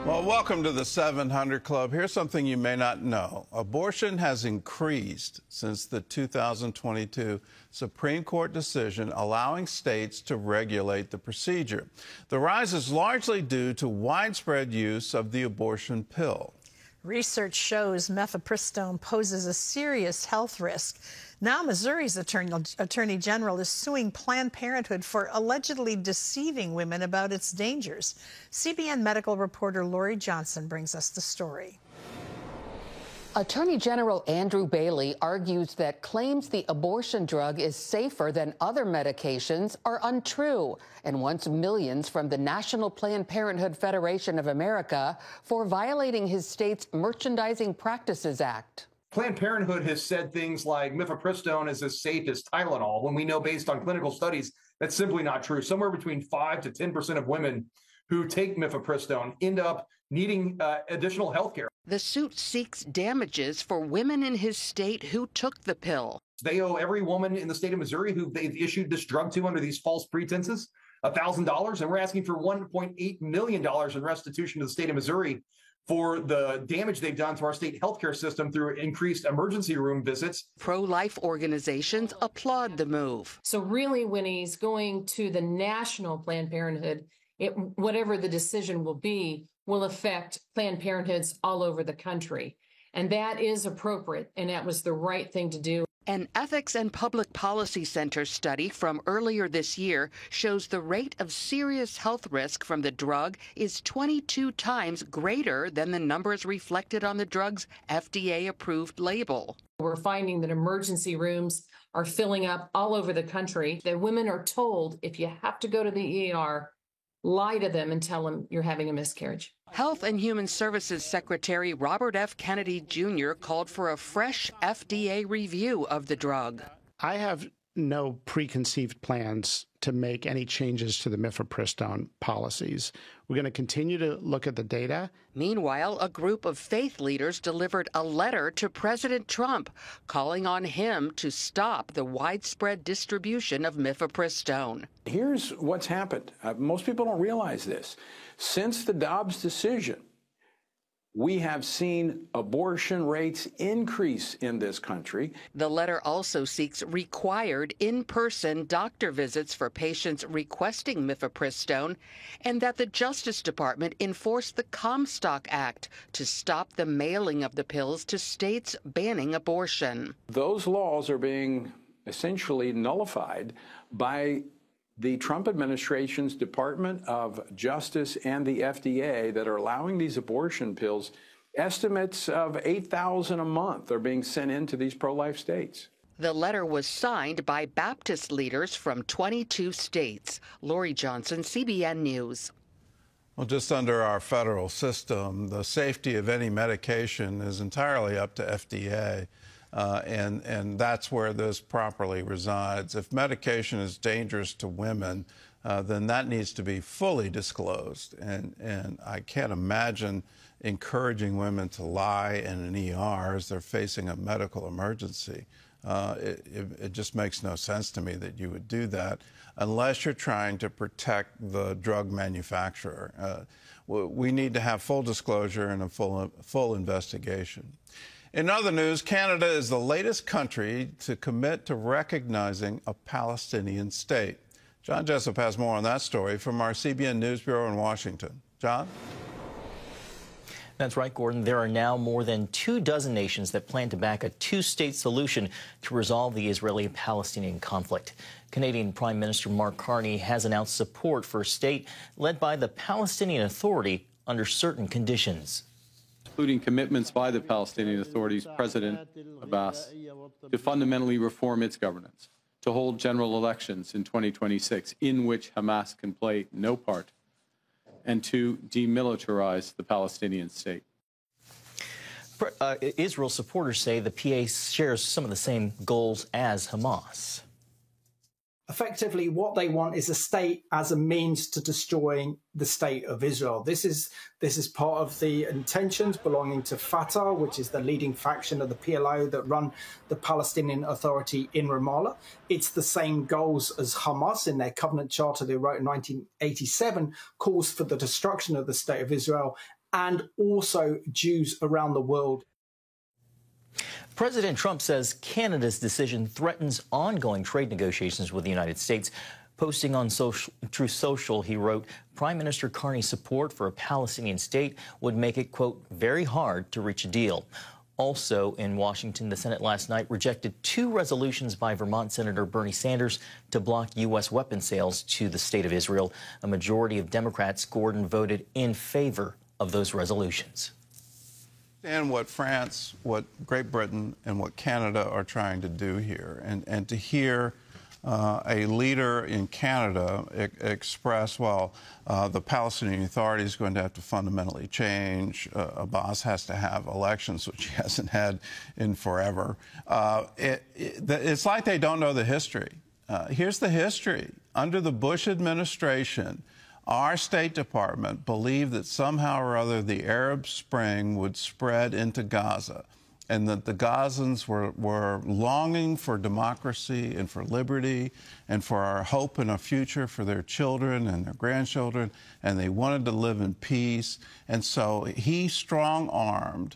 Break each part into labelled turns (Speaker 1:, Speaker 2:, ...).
Speaker 1: Well, welcome to the 700 Club. Here's something you may not know. Abortion has increased since the 2022 Supreme Court decision allowing states to regulate the procedure. The rise is largely due to widespread use of the abortion pill.
Speaker 2: Research shows mifepristone poses a serious health risk. Now Missouri's Attorney General is suing Planned Parenthood for allegedly deceiving women about its dangers. CBN medical reporter Lori Johnson brings us the story.
Speaker 3: Attorney General Andrew Bailey argues that claims the abortion drug is safer than other medications are untrue and wants millions from the National Planned Parenthood Federation of America for violating his state's Merchandising Practices Act.
Speaker 4: Planned Parenthood has said things like mifepristone is as safe as Tylenol, when we know based on clinical studies that's simply not true. Somewhere between 5 to 10% of women who take mifepristone end up needing additional health care.
Speaker 3: The suit seeks damages for women in his state who took the pill.
Speaker 4: They owe every woman in the state of Missouri who they've issued this drug to under these false pretenses $1,000, and we're asking for $1.8 million in restitution to the state of Missouri for the damage they've done to our state healthcare system through increased emergency room visits.
Speaker 3: Pro-life organizations applaud the move.
Speaker 5: So really, when he's going to the national Planned Parenthood, whatever the decision will be, will affect Planned Parenthoods all over the country. And that is appropriate, and that was the right thing to do.
Speaker 3: An Ethics and Public Policy Center study from earlier this year shows the rate of serious health risk from the drug is 22 times greater than the numbers reflected on the drug's FDA-approved label.
Speaker 5: We're finding that emergency rooms are filling up all over the country. That women are told, if you have to go to the ER, lie to them and tell them you're having a miscarriage.
Speaker 3: Health and Human Services Secretary Robert F. Kennedy Jr. called for a fresh FDA review of the drug.
Speaker 6: I have no preconceived plans to make any changes to the mifepristone policies. We're going to continue to look at the data.
Speaker 3: Meanwhile, a group of faith leaders delivered a letter to President Trump calling on him to stop the widespread distribution of mifepristone.
Speaker 7: Here's what's happened. Most people don't realize this. Since the Dobbs decision, we have seen abortion rates increase in this country.
Speaker 3: The letter also seeks required in-person doctor visits for patients requesting mifepristone and that the Justice Department enforce the Comstock Act to stop the mailing of the pills to states banning abortion.
Speaker 7: Those laws are being essentially nullified by the Trump administration's Department of Justice and the FDA that are allowing these abortion pills. Estimates of 8,000 a month are being sent into these pro-life states.
Speaker 3: The letter was signed by Baptist leaders from 22 states. Lori Johnson, CBN News.
Speaker 1: Well, just under our federal system, the safety of any medication is entirely up to FDA. And that's where this properly resides. If medication is dangerous to women, then that needs to be fully disclosed. And I can't imagine encouraging women to lie in an ER as they're facing a medical emergency. It just makes no sense to me that you would do that unless you're trying to protect the drug manufacturer. We need to have full disclosure and a full investigation. In other news, Canada is the latest country to commit to recognizing a Palestinian state. John Jessup has more on that story from our CBN News Bureau in Washington. John?
Speaker 8: That's right, Gordon. There are now more than 24 nations that plan to back a two-state solution to resolve the Israeli-Palestinian conflict. Canadian Prime Minister Mark Carney has announced support for a state led by the Palestinian Authority under certain conditions,
Speaker 9: including commitments by the Palestinian Authority's President Abbas to fundamentally reform its governance, to hold general elections in 2026 in which Hamas can play no part, and to demilitarize the Palestinian state.
Speaker 8: Israel supporters say the PA shares some of the same goals as Hamas.
Speaker 10: Effectively, what they want is a state as a means to destroying the state of Israel. This is part of the intentions belonging to Fatah, which is the leading faction of the PLO that run the Palestinian Authority in Ramallah. It's the same goals as Hamas in their covenant charter they wrote in 1987, calls for the destruction of the state of Israel and also Jews around the world.
Speaker 8: President Trump says Canada's decision threatens ongoing trade negotiations with the United States. Posting on Truth Social, he wrote, Prime Minister Carney's support for a Palestinian state would make it, quote, very hard to reach a deal. Also in Washington, the Senate last night rejected 2 resolutions by Vermont Senator Bernie Sanders to block U.S. weapons sales to the state of Israel. A majority of Democrats, Gordon, voted in favor of those resolutions.
Speaker 1: And what France, what Great Britain, and what Canada are trying to do here, and to hear a leader in Canada express, well, the Palestinian Authority is going to have to fundamentally change. Abbas has to have elections, which he hasn't had in forever. It's like they don't know the history. Here's the history. Under the Bush administration, our State Department believed that somehow or other the Arab Spring would spread into Gaza, and that the Gazans were longing for democracy and for liberty and for our hope and a future for their children and their grandchildren, and they wanted to live in peace. And so he strong-armed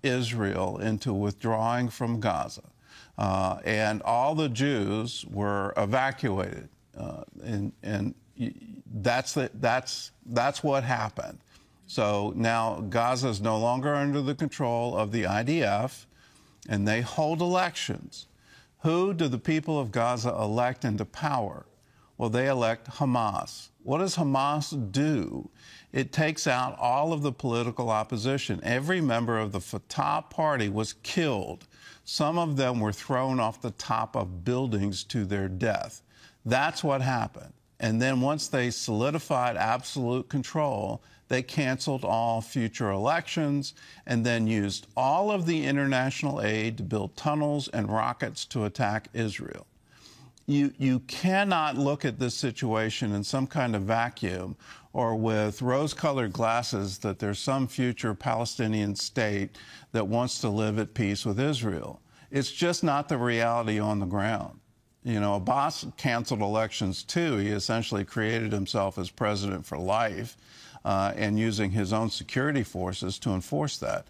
Speaker 1: Israel into withdrawing from Gaza. And all the Jews were evacuated. And that's what happened. So now Gaza is no longer under the control of the IDF, and they hold elections. Who do the people of Gaza elect into power? Well, they elect Hamas. What does Hamas do? It takes out all of the political opposition. Every member of the Fatah party was killed. Some of them were thrown off the top of buildings to their death. That's what happened. And then once they solidified absolute control, they canceled all future elections and then used all of the international aid to build tunnels and rockets to attack Israel. You cannot look at this situation in some kind of vacuum or with rose-colored glasses that there's some future Palestinian state that wants to live at peace with Israel. It's just not the reality on the ground. You know, Abbas canceled elections too. He essentially created himself as president for life and using his own security forces to enforce that.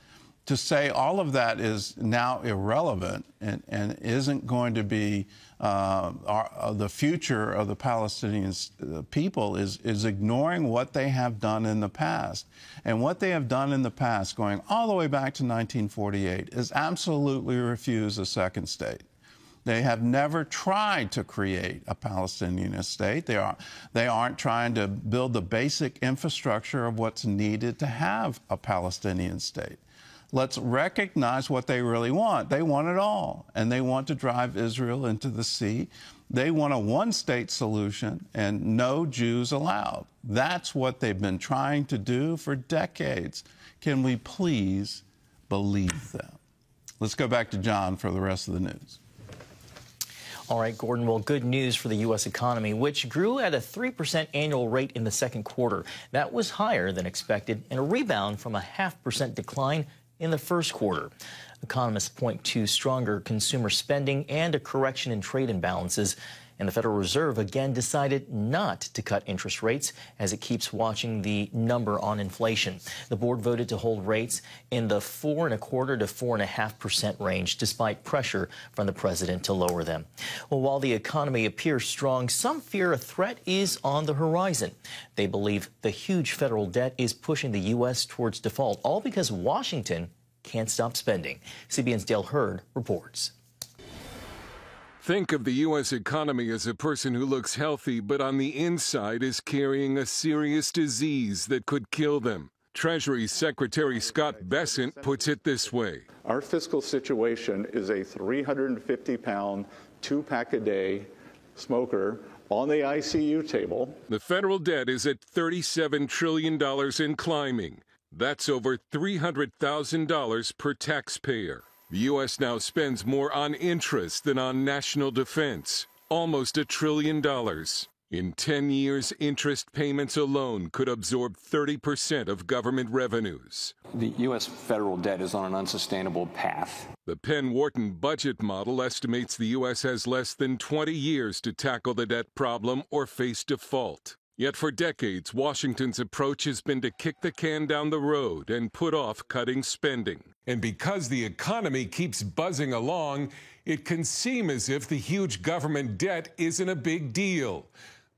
Speaker 1: To say all of that is now irrelevant and isn't going to be the future of the Palestinian people is ignoring what they have done in the past. And what they have done in the past, going all the way back to 1948, is absolutely refuse a second state. They have never tried to create a Palestinian state. They aren't trying to build the basic infrastructure of what's needed to have a Palestinian state. Let's recognize what they really want. They want it all, and they want to drive Israel into the sea. They want a one-state solution and no Jews allowed. That's what they've been trying to do for decades. Can we please believe them? Let's go back to John for the rest of the news.
Speaker 8: All right, Gordon. Well, good news for the U.S. economy, which grew at a 3% annual rate in the second quarter. That was higher than expected and a rebound from a 0.5% decline in the first quarter. Economists point to stronger consumer spending and a correction in trade imbalances. And the Federal Reserve again decided not to cut interest rates as it keeps watching the number on inflation. The board voted to hold rates in the 4.25% to 4.5% range, despite pressure from the president to lower them. Well, while the economy appears strong, some fear a threat is on the horizon. They believe the huge federal debt is pushing the U.S. towards default, all because Washington can't stop spending. CBN's Dale Hurd reports.
Speaker 11: Think of the U.S. economy as a person who looks healthy, but on the inside is carrying a serious disease that could kill them. Treasury Secretary Scott Bessent puts it this way.
Speaker 12: Our fiscal situation is a 350-pound, 2-pack-a-day smoker on the ICU table.
Speaker 11: The federal debt is at $37 trillion and climbing. That's over $300,000 per taxpayer. The U.S. now spends more on interest than on national defense, almost $1 trillion. In 10 years, interest payments alone could absorb 30% of government revenues.
Speaker 13: The U.S. federal debt is on an unsustainable path.
Speaker 11: The Penn-Wharton budget model estimates the U.S. has less than 20 years to tackle the debt problem or face default. Yet for decades, Washington's approach has been to kick the can down the road and put off cutting spending. And because the economy keeps buzzing along, it can seem as if the huge government debt isn't a big deal.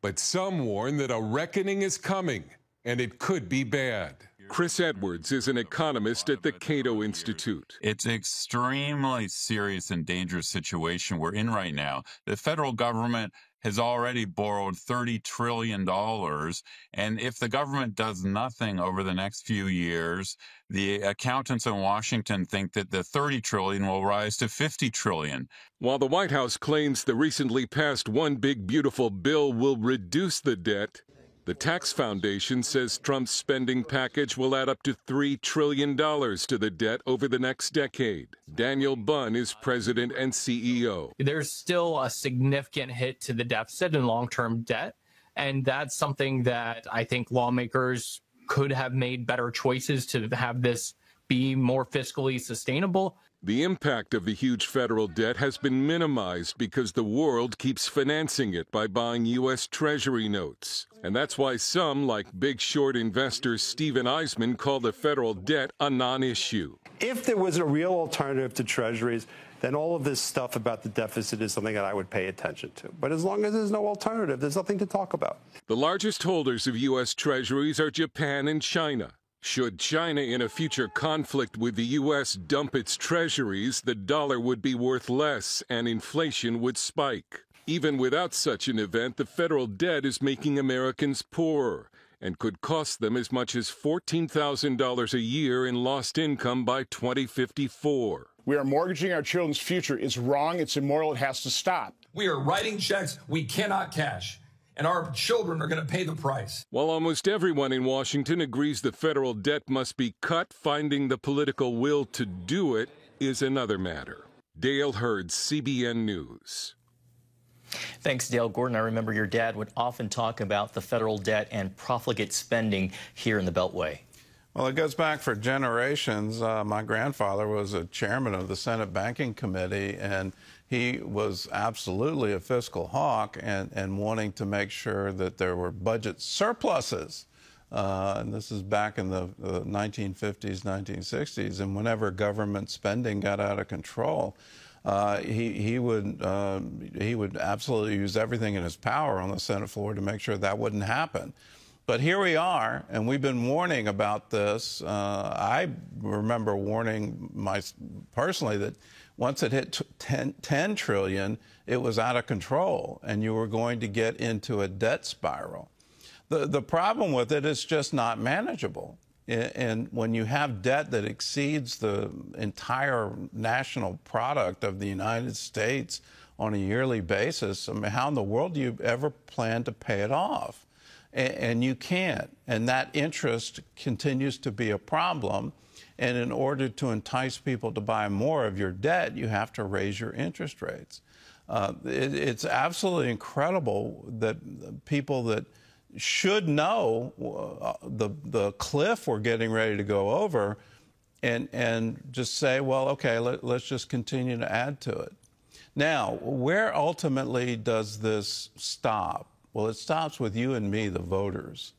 Speaker 11: But some warn that a reckoning is coming, and it could be bad. Chris Edwards is an economist at the Cato Institute.
Speaker 14: It's an extremely serious and dangerous situation we're in right now. The federal government has already borrowed $30 trillion. And if the government does nothing over the next few years, the accountants in Washington think that the $30 trillion will rise to $50 trillion.
Speaker 11: While the White House claims the recently passed One Big Beautiful Bill will reduce the debt, the Tax Foundation says Trump's spending package will add up to $3 trillion to the debt over the next decade. Daniel Bunn is president and CEO.
Speaker 15: There's still a significant hit to the deficit and long-term debt, and that's something that I think lawmakers could have made better choices to have this be more fiscally sustainable.
Speaker 11: The impact of the huge federal debt has been minimized because the world keeps financing it by buying U.S. Treasury notes. And that's why some, like Big Short investor Steven Eisman, call the federal debt a non-issue.
Speaker 16: If there was a real alternative to Treasuries, then all of this stuff about the deficit is something that I would pay attention to. But as long as there's no alternative, there's nothing to talk about.
Speaker 11: The largest holders of U.S. Treasuries are Japan and China. Should China, in a future conflict with the U.S., dump its treasuries, the dollar would be worth less and inflation would spike. Even without such an event, the federal debt is making Americans poorer and could cost them as much as $14,000 a year in lost income by 2054.
Speaker 17: We are mortgaging our children's future. It's wrong. It's immoral. It has to stop.
Speaker 18: We are writing checks we cannot cash, and our children are going to pay the price.
Speaker 11: While almost everyone in Washington agrees the federal debt must be cut, finding the political will to do it is another matter. Dale Hurd, CBN News.
Speaker 8: Thanks, Dale. Gordon, I remember your dad would often talk about the federal debt and profligate spending here in the Beltway.
Speaker 1: Well, it goes back for generations. My grandfather was a chairman of the Senate Banking Committee, and he was absolutely a fiscal hawk and wanting to make sure that there were budget surpluses. And this is back in the 1950s, 1960s. And whenever government spending got out of control, he would absolutely use everything in his power on the Senate floor to make sure that wouldn't happen. But here we are, and we've been warning about this. I remember warning personally that once it hit 10 trillion, it was out of control, and you were going to get into a debt spiral. The problem with it is just not manageable. And when you have debt that exceeds the entire national product of the United States on a yearly basis, I mean, how in the world do you ever plan to pay it off? And you can't. And that interest continues to be a problem. And in order to entice people to buy more of your debt, you have to raise your interest rates. It's absolutely incredible that people that should know the cliff we're getting ready to go over and just say, well, okay, let's just continue to add to it. Now, where ultimately does this stop? Well, it stops with you and me, the voters.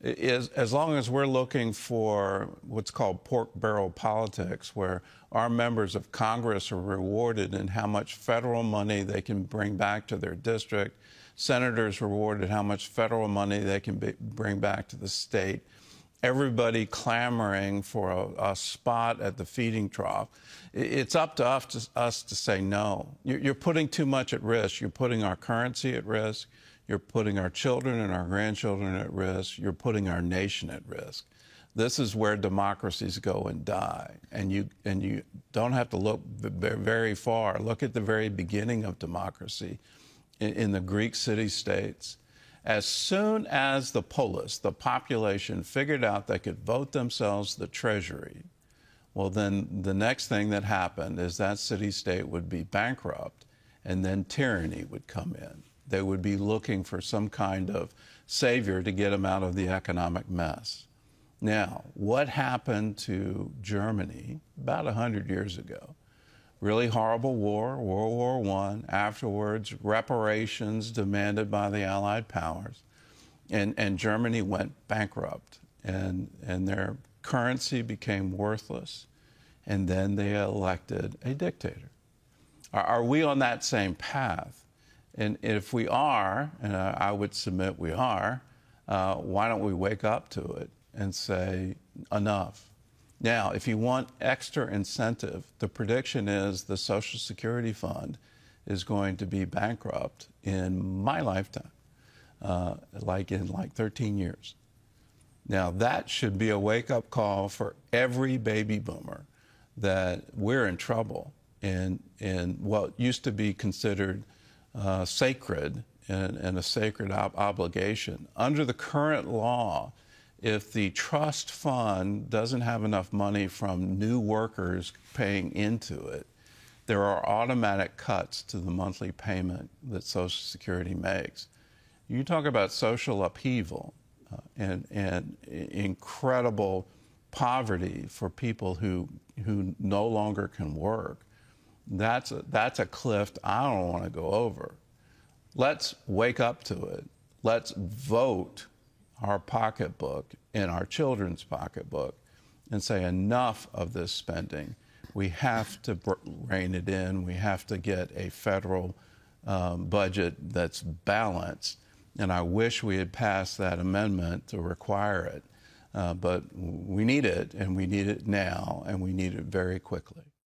Speaker 1: As long as we're looking for what's called pork barrel politics, where our members of Congress are rewarded in how much federal money they can bring back to their district, senators rewarded how much federal money they can bring back to the state, everybody clamoring for a spot at the feeding trough, it's up to us to say no. You're putting too much at risk. You're putting our currency at risk. You're putting our children and our grandchildren at risk. You're putting our nation at risk. This is where democracies go and die. And you don't have to look very far. Look at the very beginning of democracy in the Greek city-states. As soon as the polis, the population, figured out they could vote themselves the treasury, well, then the next thing that happened is that city-state would be bankrupt, and then tyranny would come in. They would be looking for some kind of savior to get them out of the economic mess. Now, what happened to Germany about 100 years ago? Really horrible war, World War I. Afterwards, reparations demanded by the Allied powers. And Germany went bankrupt, and their currency became worthless, and then they elected a dictator. Are we on that same path? And if we are, and I would submit we are, why don't we wake up to it and say, enough? Now, if you want extra incentive, the prediction is the Social Security Fund is going to be bankrupt in my lifetime, like 13 years. Now, that should be a wake-up call for every baby boomer that we're in trouble in what used to be considered sacred and a sacred obligation. Under the current law, if the trust fund doesn't have enough money from new workers paying into it, there are automatic cuts to the monthly payment that Social Security makes. You talk about social upheaval and incredible poverty for people who no longer can work. That's a cliff I don't want to go over. Let's wake up to it. Let's vote our pocketbook and our children's pocketbook and say enough of this spending. We have to rein it in. We have to get a federal budget that's balanced. And I wish we had passed that amendment to require it. But we need it, and we need it now, and we need it very quickly.